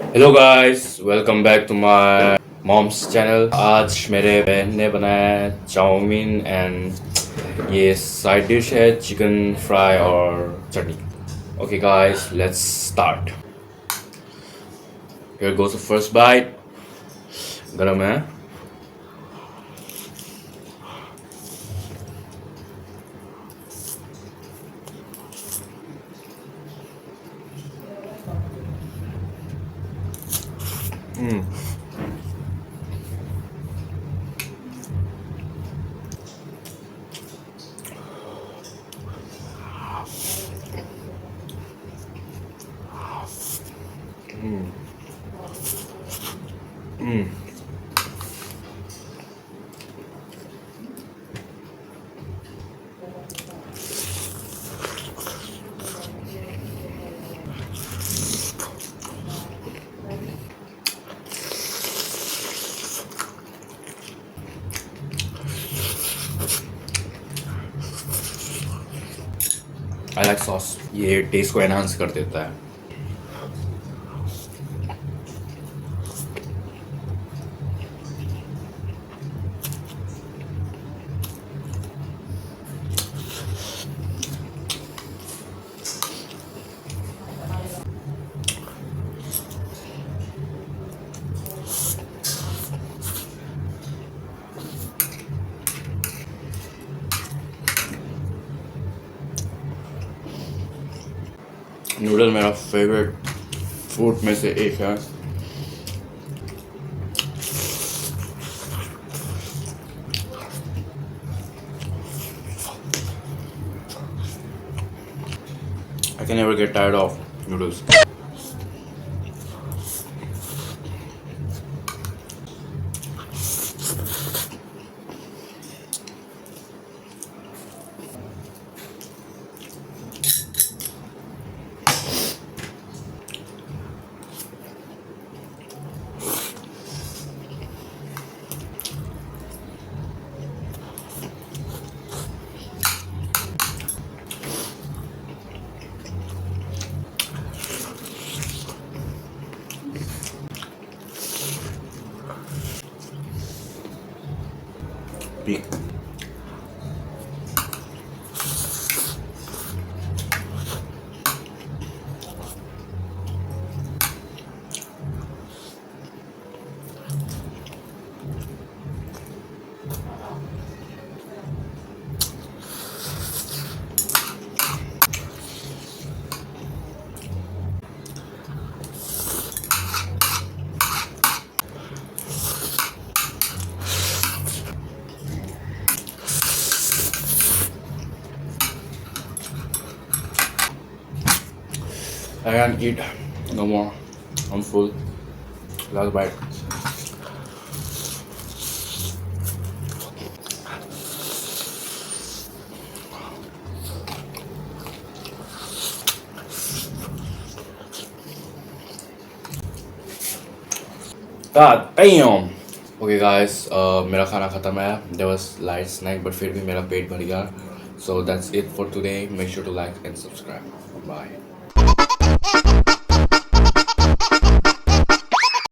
Hello guys, welcome back to my mom's channel. आज मेरे बहन ने बनाया है चाउमीन एंड ये साइड डिश है चिकन फ्राई और chutney. Okay guys, let's start. Here goes the first bite. गरम है। आई लाइक सॉस, ये टेस्ट को एनहांस कर देता है। नूडल मेरा फेवरेट फूड में से एक है। I can never get tired of noodles. Peak. I can't eat no more. I'm full. Last bite. God damn. Okay guys, मेरा खाना ख़त्म है। There was light snack but फिर भी मेरा पेट भर गया। So that's it for today. Make sure to like and subscribe. Bye.